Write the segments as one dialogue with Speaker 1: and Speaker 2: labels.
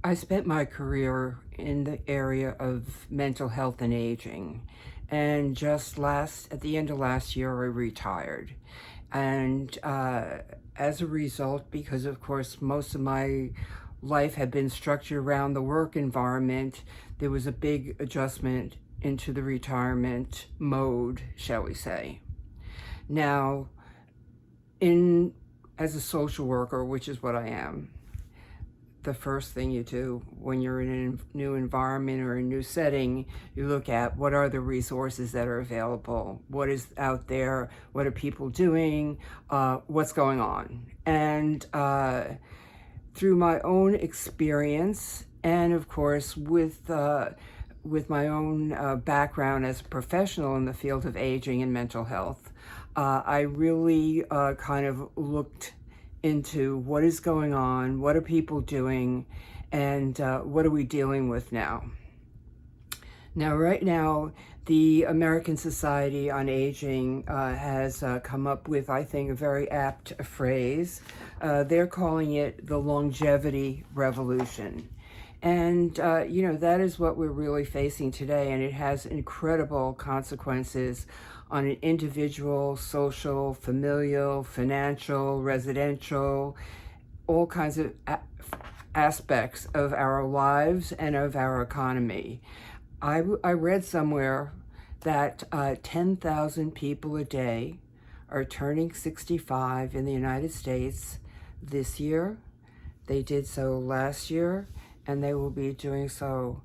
Speaker 1: I spent my career in the area of mental health and aging, and at the end of last year, I retired. And as a result, because of course most of my life had been structured around the work environment, there was a big adjustment into the retirement mode, shall we say. Now, in as a social worker, which is what I am, the first thing you do when you're in a new environment or a new setting, you look at what are the resources that are available, what is out there, what are people doing, what's going on. And through my own experience, and of course with my own background as a professional in the field of aging and mental health, I really kind of looked into what is going on, what are people doing, and what are we dealing with now. Now, right now, the American Society on Aging has come up with, I think, a very apt phrase. They're calling it the longevity revolution. And, that is what we're really facing today, and it has incredible consequences on an individual, social, familial, financial, residential, all kinds of aspects of our lives and of our economy. I read somewhere that 10,000 people a day are turning 65 in the United States this year. They did so last year, and they will be doing so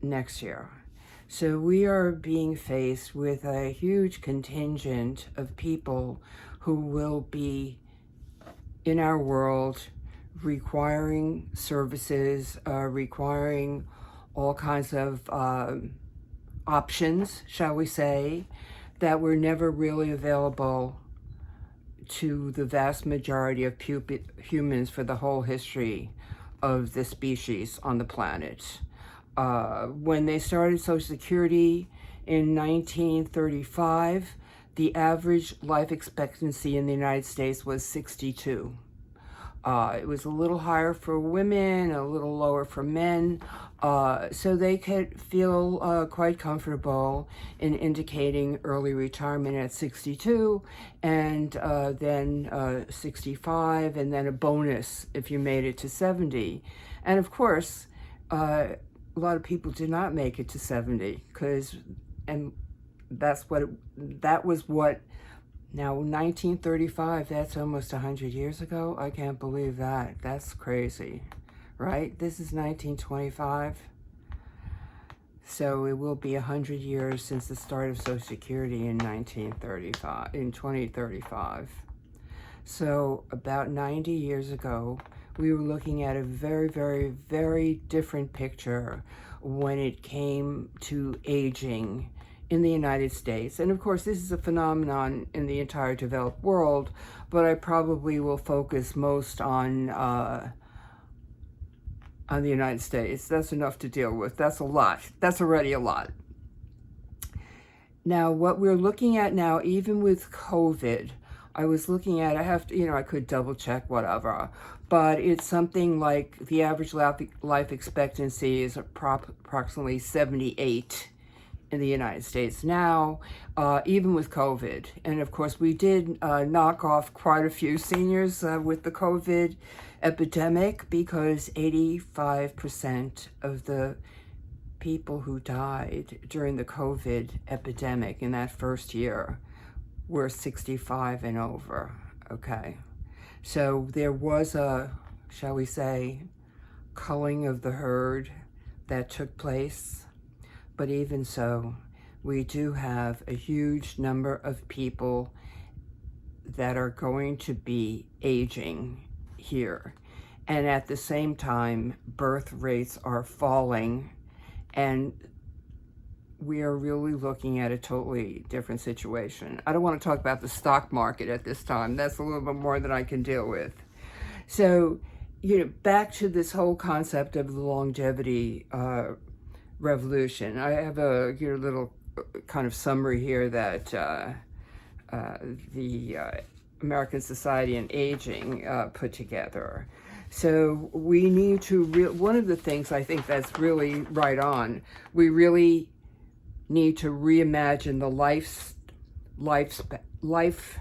Speaker 1: next year. So we are being faced with a huge contingent of people who will be in our world requiring services, requiring all kinds of options, shall we say, that were never really available to the vast majority of humans for the whole history of the species on the planet. When they started Social Security in 1935, the average life expectancy in the United States was 62. It was a little higher for women, a little lower for men, so they could feel quite comfortable in indicating early retirement at 62, and then 65, and then a bonus if you made it to 70. And of course, a lot of people did not make it to 70 and that was what, now 1935, that's almost 100 years ago. I can't believe that. That's crazy, right? This is 1925. So it will be 100 years since the start of Social Security in 2035. So about 90 years ago, we were looking at a very, very, very different picture when it came to aging in the United States. And of course, this is a phenomenon in the entire developed world, but I probably will focus most on the United States. That's enough to deal with. That's a lot. That's already a lot. Now, what we're looking at now, even with COVID, I was looking at, I could double check, whatever, but it's something like the average life expectancy is approximately 78 in the United States now, even with COVID. And of course, we did knock off quite a few seniors with the COVID epidemic, because 85% of the people who died during the COVID epidemic in that first year were 65 and over, okay? So there was a, shall we say, culling of the herd that took place. But even so, we do have a huge number of people that are going to be aging here. And at the same time, birth rates are falling, and we are really looking at a totally different situation. I don't want to talk about the stock market at this time. That's a little bit more than I can deal with. So, back to this whole concept of the longevity revolution. I have a little kind of summary here that the American Society on Aging put together. So we need to, one of the things I think that's really right on, we really need to reimagine the life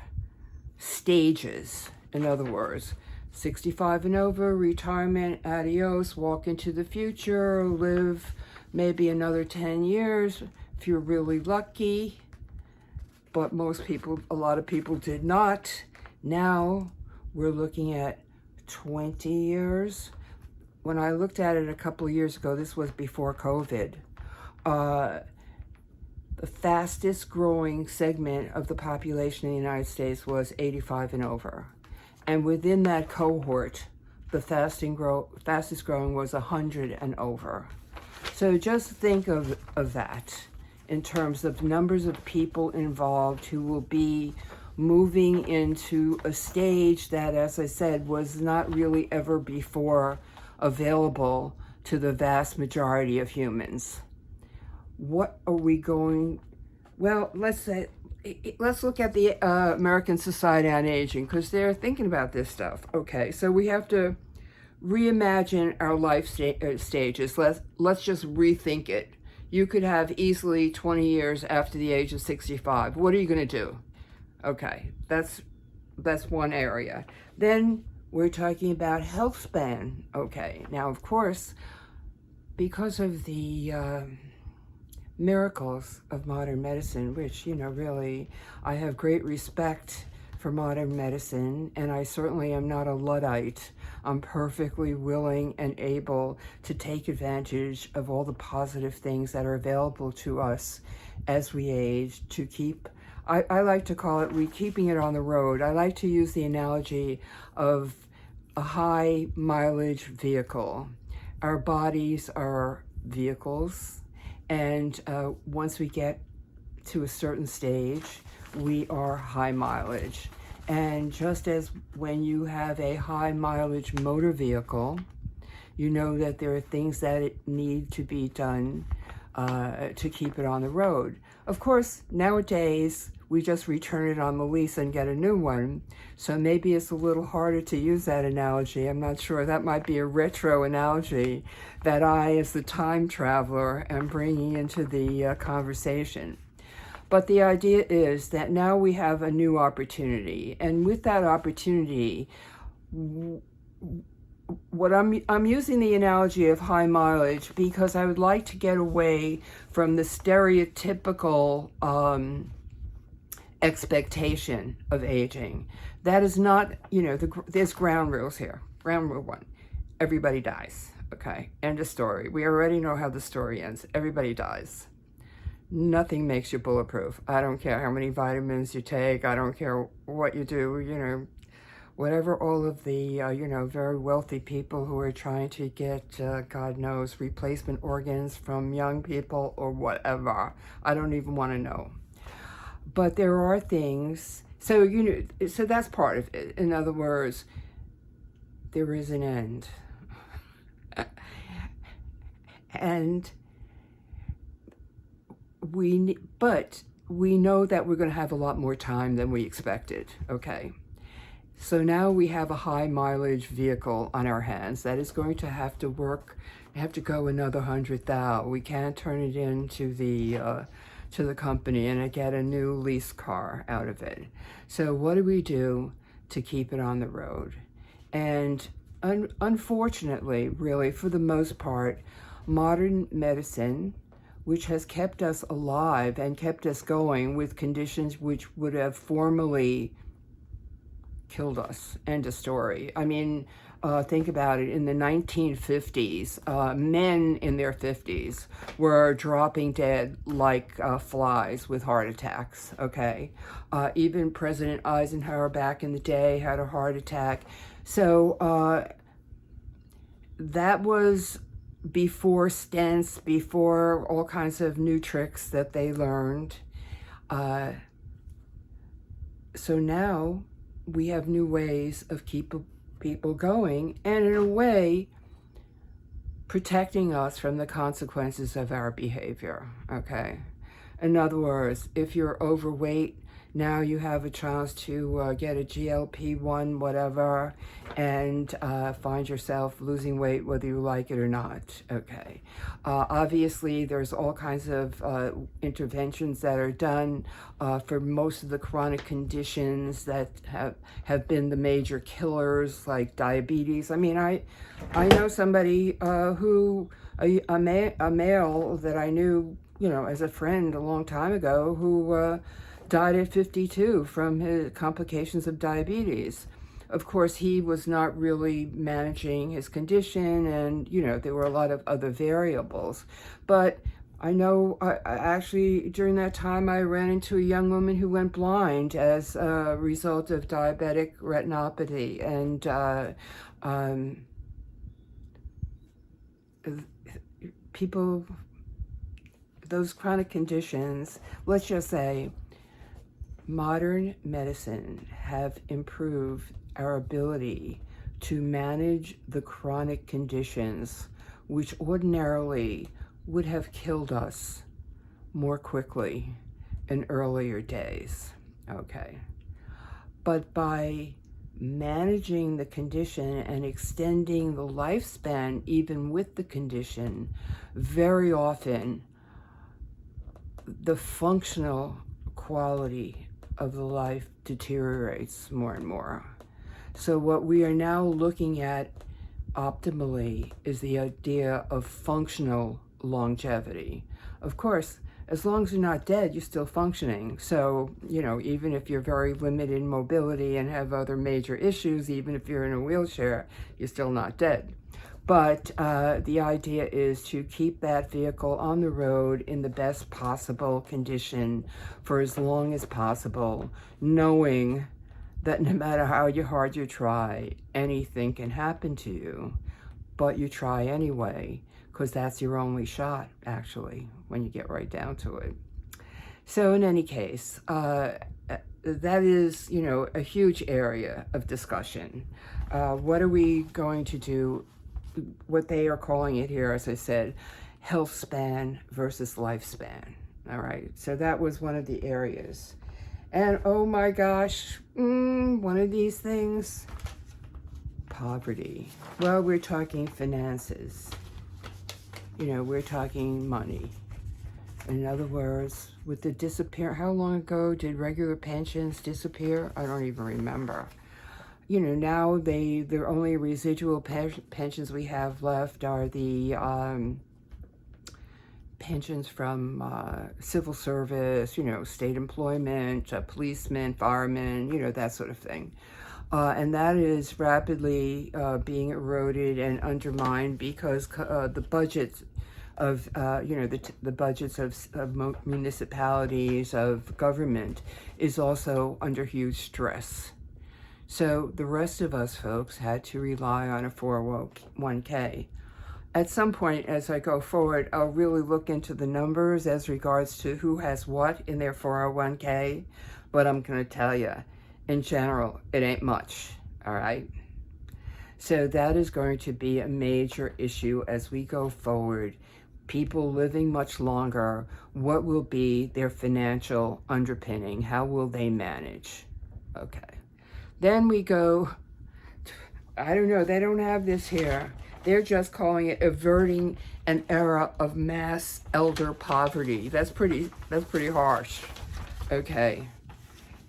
Speaker 1: stages. In other words, 65 and over, retirement, adios, walk into the future, live maybe another 10 years if you're really lucky. But most people, a lot of people did not. Now we're looking at 20 years. When I looked at it a couple of years ago, this was before COVID, the fastest growing segment of the population in the United States was 85 and over. And within that cohort, the fastest growing was 100 and over. So just think of that in terms of numbers of people involved who will be moving into a stage that, as I said, was not really ever before available to the vast majority of humans. What are we going, well, let's look at the American Society on Aging, because they're thinking about this stuff. Okay, so we have to reimagine our life stages. Let's just rethink it. You could have easily 20 years after the age of 65. What are you going to do? Okay, that's one area. Then we're talking about health span. Okay, now of course, because of the miracles of modern medicine, which, really, I have great respect for modern medicine, and I certainly am not a Luddite. I'm perfectly willing and able to take advantage of all the positive things that are available to us as we age to keep, I like to call it keeping it on the road. I like to use the analogy of a high mileage vehicle. Our bodies are vehicles, and once we get to a certain stage, we are high mileage. And just as when you have a high mileage motor vehicle, you know that there are things that need to be done to keep it on the road. Of course, nowadays, we just return it on the lease and get a new one. So maybe it's a little harder to use that analogy. I'm not sure. That might be a retro analogy that I, as the time traveler, am bringing into the conversation. But the idea is that now we have a new opportunity. And with that opportunity, what I'm using the analogy of high mileage because I would like to get away from the stereotypical expectation of aging. That is not, there's ground rules here. Ground rule 1, everybody dies. Okay, end of story. We already know how the story ends. Everybody dies. Nothing makes you bulletproof. I don't care how many vitamins you take. I don't care what you do, whatever all of the, very wealthy people who are trying to get, God knows, replacement organs from young people or whatever. I don't even want to know. But there are things, so that's part of it. In other words, there is an end. And but we know that we're going to have a lot more time than we expected, okay? So now we have a high mileage vehicle on our hands that is going to have to go another 100,000. We can't turn it into to the company and get a new lease car out of it. So what do we do to keep it on the road? And unfortunately, really, for the most part, modern medicine, which has kept us alive and kept us going with conditions which would have formerly killed us. End of story. I mean, think about it. In the 1950s, men in their 50s were dropping dead like flies with heart attacks, okay? Even President Eisenhower back in the day had a heart attack. So that was before stents, before all kinds of new tricks that they learned. So now we have new ways of keeping people going, and in a way, protecting us from the consequences of our behavior, okay? In other words, if you're overweight, Now you have a chance to get a GLP-1, whatever, and find yourself losing weight whether you like it or not. Okay. Obviously, there's all kinds of interventions that are done for most of the chronic conditions that have been the major killers, like diabetes. I mean, I know somebody a male that I knew, as a friend a long time ago, who died at 52 from his complications of diabetes. Of course, he was not really managing his condition, and there were a lot of other variables. But I know, I actually, during that time, I ran into a young woman who went blind as a result of diabetic retinopathy. And people, those chronic conditions, let's just say, modern medicine have improved our ability to manage the chronic conditions which ordinarily would have killed us more quickly in earlier days. Okay. But by managing the condition and extending the lifespan even with the condition, very often the functional quality of the life deteriorates more and more. So what we are now looking at optimally is the idea of functional longevity. Of course, as long as you're not dead, you're still functioning. So, even if you're very limited in mobility and have other major issues, even if you're in a wheelchair, you're still not dead. But the idea is to keep that vehicle on the road in the best possible condition for as long as possible, knowing that no matter how hard you try, anything can happen to you, but you try anyway, because that's your only shot, actually, when you get right down to it. So in any case, that is, a huge area of discussion. What are we going to do? What they are calling it here, as I said, health span versus lifespan. All right, so that was one of the areas. And oh my gosh, one of these things, poverty. Well, we're talking finances. We're talking money. In other words, with the how long ago did regular pensions disappear? I don't even remember. Now the only residual pensions we have left are the pensions from civil service, state employment, policemen, firemen, that sort of thing. And that is rapidly being eroded and undermined because the budgets of, the budgets of municipalities, of government, is also under huge stress. So the rest of us folks had to rely on a 401k. At some point, as I go forward, I'll really look into the numbers as regards to who has what in their 401k, but I'm going to tell you, in general, it ain't much, all right? So that is going to be a major issue as we go forward. People living much longer, what will be their financial underpinning? How will they manage? Okay. Then we go, I don't know, they don't have this here. They're just calling it averting an era of mass elder poverty. That's pretty harsh. Okay.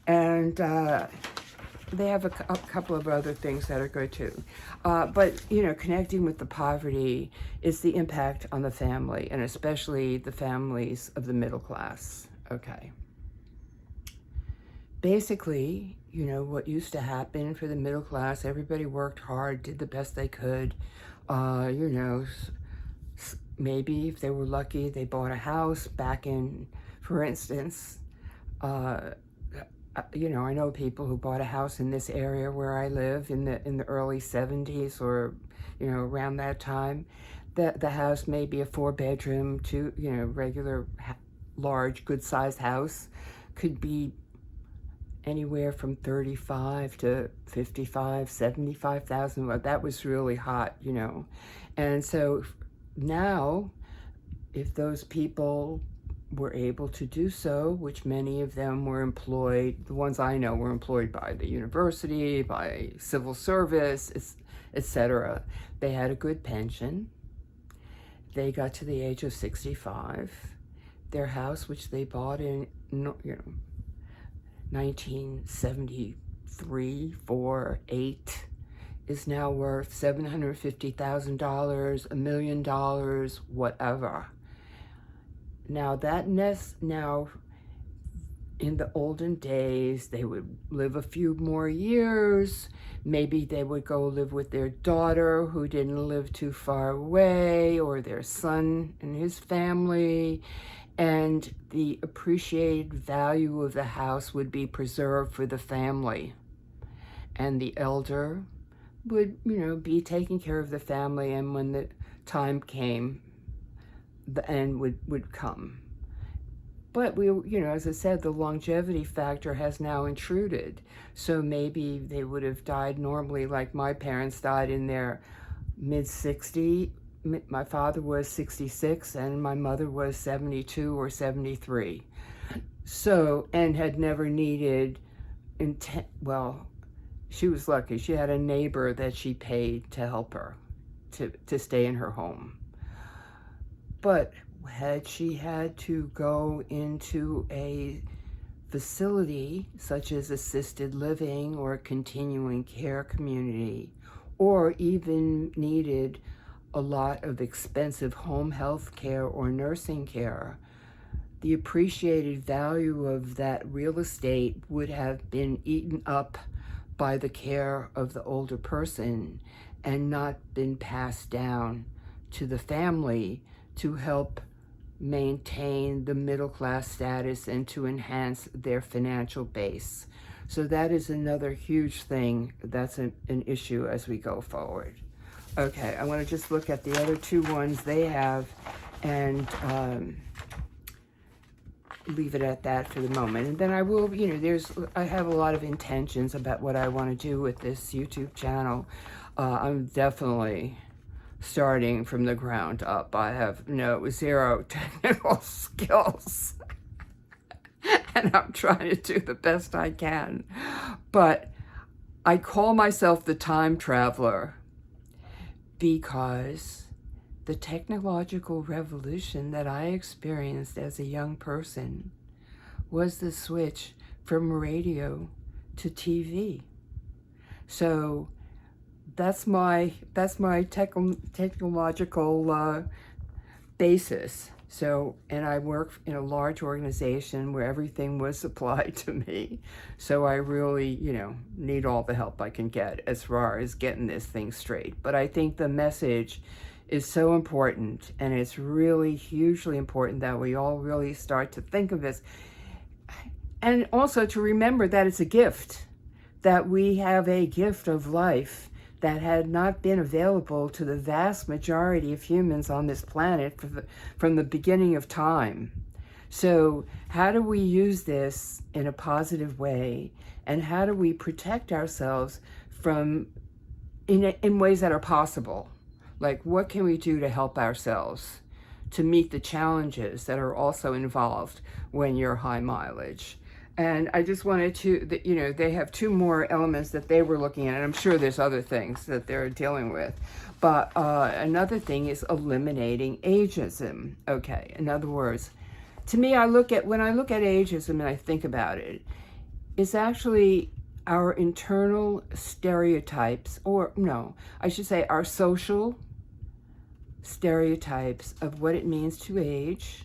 Speaker 1: And they have a couple of other things that are good too. But, connecting with the poverty is the impact on the family, and especially the families of the middle class. Okay. Basically, what used to happen for the middle class, everybody worked hard, did the best they could. Maybe if they were lucky, they bought a house back in, for instance, I know people who bought a house in this area where I live in the early 70s or, around that time. The house may be a 4-bedroom, regular, large, good-sized house. Could be anywhere from 35 to 55, 75,000. That was really hot, And so now, if those people were able to do so, which many of them were employed, the ones I know were employed by the university, by civil service, etc. They had a good pension. They got to the age of 65. Their house, which they bought in 1973, 4, 8, is now worth $750,000, $1 million, whatever. Now in the olden days, they would live a few more years. Maybe they would go live with their daughter who didn't live too far away, or their son and his family. And the appreciated value of the house would be preserved for the family. And the elder would, be taking care of the family, and when the time came, the end would come. But as I said, the longevity factor has now intruded. So maybe they would have died normally, like my parents died in their mid-60s. My father was 66 and my mother was 72 or 73. So, and had never needed, she was lucky. She had a neighbor that she paid to help her to stay in her home. But had she had to go into a facility such as assisted living or a continuing care community, or even needed a lot of expensive home health care or nursing care, the appreciated value of that real estate would have been eaten up by the care of the older person and not been passed down to the family to help maintain the middle class status and to enhance their financial base. So that is another huge thing that's an issue as we go forward. Okay, I want to just look at the other two ones they have and leave it at that for the moment. And then I will, I have a lot of intentions about what I want to do with this YouTube channel. I'm definitely starting from the ground up. I have zero technical skills. And I'm trying to do the best I can. But I call myself the time traveler because the technological revolution that I experienced as a young person was the switch from radio to TV. So that's my technological basis. So, and I work in a large organization where everything was supplied to me. So I really, need all the help I can get as far as getting this thing straight. But I think the message is so important, and it's really hugely important that we all really start to think of this. And also to remember that it's a gift, that we have a gift of life that had not been available to the vast majority of humans on this planet from the beginning of time. So how do we use this in a positive way? And how do we protect ourselves in ways that are possible? Like, what can we do to help ourselves to meet the challenges that are also involved when you're high mileage? And I just wanted to, they have two more elements that they were looking at, and I'm sure there's other things that they're dealing with. But another thing is eliminating ageism. Okay, in other words, to me, when I look at ageism and I think about it, it's actually our internal stereotypes, or no, I should say our social stereotypes of what it means to age,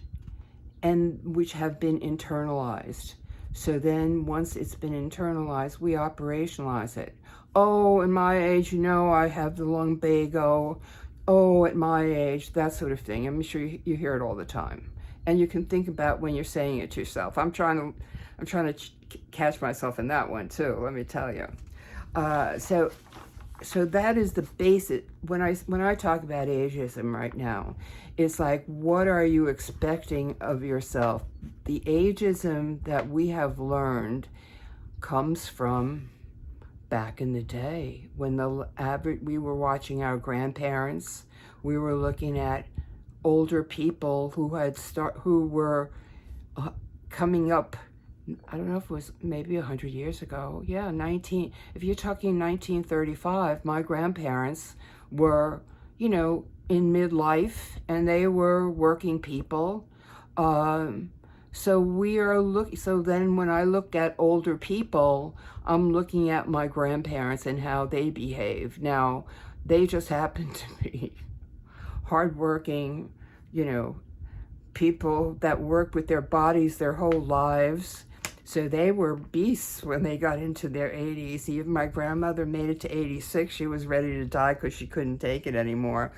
Speaker 1: and which have been internalized. So then once it's been internalized, we operationalize it. Oh, in my age, I have the lumbago. Oh, at my age, that sort of thing. I'm sure you hear it all the time. And you can think about when you're saying it to yourself. I'm trying to catch myself in that one too, let me tell you. So that is the basic. When I talk about ageism right now, it's like, what are you expecting of yourself? The ageism that we have learned comes from back in the day when we were watching our grandparents. We were looking at older people who were coming up, I don't know if it was maybe 100 years ago. Yeah, if you're talking 1935, my grandparents were, in midlife, and they were working people. So then when I look at older people, I'm looking at my grandparents and how they behave. Now, they just happen to be hardworking, people that worked with their bodies their whole lives. So they were beasts when they got into their 80s. Even my grandmother made it to 86. She was ready to die because she couldn't take it anymore,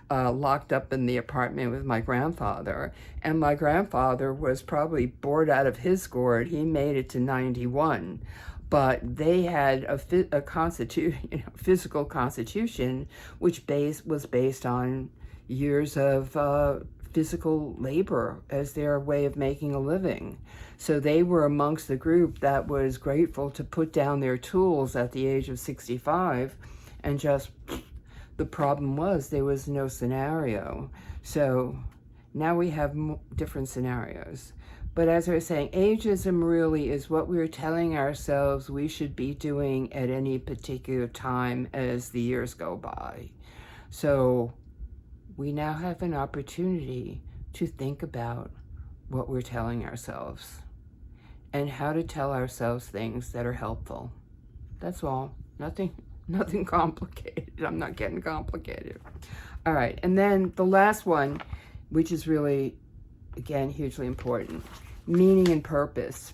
Speaker 1: locked up in the apartment with my grandfather. And my grandfather was probably bored out of his gourd. He made it to 91. But they had a constitution, physical constitution, which was based on years of physical labor as their way of making a living. So they were amongst the group that was grateful to put down their tools at the age of 65 and just, the problem was there was no scenario. So now we have different scenarios. But as I was saying, ageism really is what we're telling ourselves we should be doing at any particular time as the years go by. So we now have an opportunity to think about what we're telling ourselves and how to tell ourselves things that are helpful. That's all. Nothing complicated. I'm not getting complicated. All right, and then the last one, which is really, again, hugely important, meaning and purpose.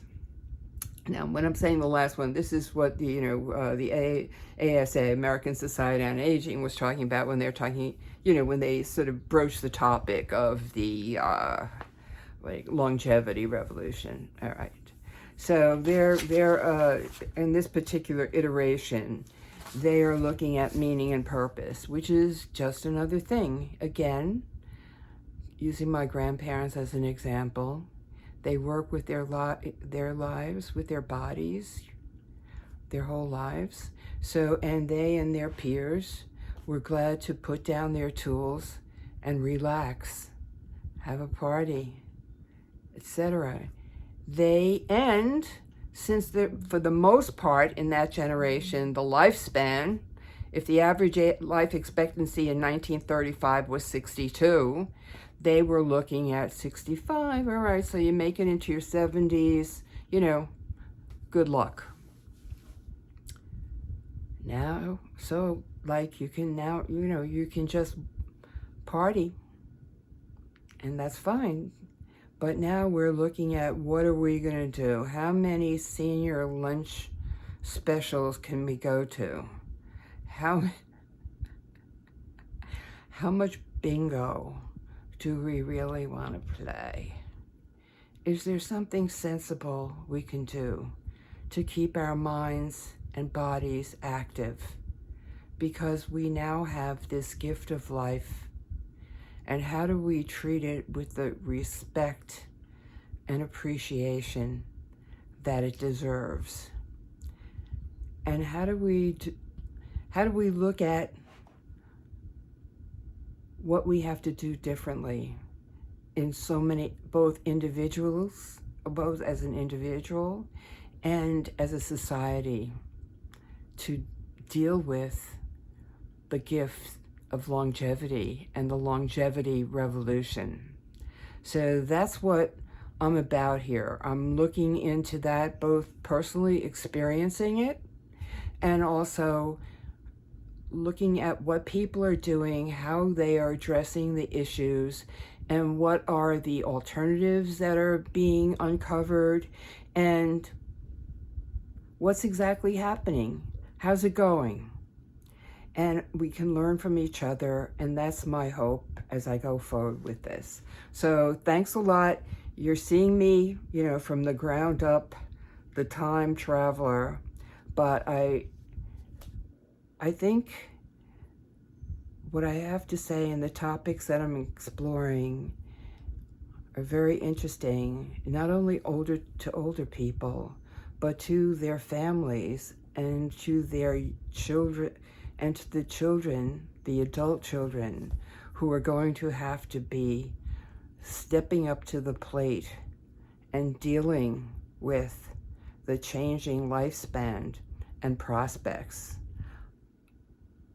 Speaker 1: Now, when I'm saying the last one, this is what the ASA, American Society on Aging, was talking about when they're talking, when they sort of broached the topic of the longevity revolution. All right. So they're in this particular iteration, they are looking at meaning and purpose, which is just another thing. Again, using my grandparents as an example, they work with their lives, with their bodies, their whole lives. So, and they and their peers were glad to put down their tools and relax, have a party, etc. Since for the most part in that generation, the lifespan, if the average life expectancy in 1935 was 62, they were looking at 65. All right, so you make it into your 70s, good luck. Now, so like you can now, you can just party, and that's fine. But now we're looking at what are we going to do? How many senior lunch specials can we go to? How much bingo do we really want to play? Is there something sensible we can do to keep our minds and bodies active? Because we now have this gift of life. And how do we treat it with the respect and appreciation that it deserves? And how do we look at what we have to do differently in so many, both as an individual and as a society, to deal with the gift of longevity and the longevity revolution. So that's what I'm about here. I'm looking into that, both personally experiencing it and also looking at what people are doing, how they are addressing the issues, and what are the alternatives that are being uncovered, and what's exactly happening. How's it going? And we can learn from each other, and that's my hope as I go forward with this. So thanks a lot. You're seeing me, from the ground up, the time traveler, but I think what I have to say and the topics that I'm exploring are very interesting, not only to older people, but to their families and to their children, and to the children, the adult children, who are going to have to be stepping up to the plate and dealing with the changing lifespan and prospects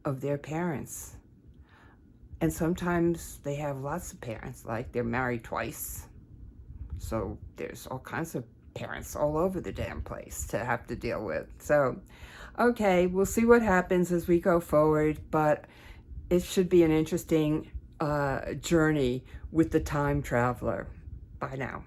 Speaker 1: of their parents. And sometimes they have lots of parents, like they're married twice. So there's all kinds of parents all over the damn place to have to deal with. So, okay, we'll see what happens as we go forward, but it should be an interesting journey with the time traveler. Bye now.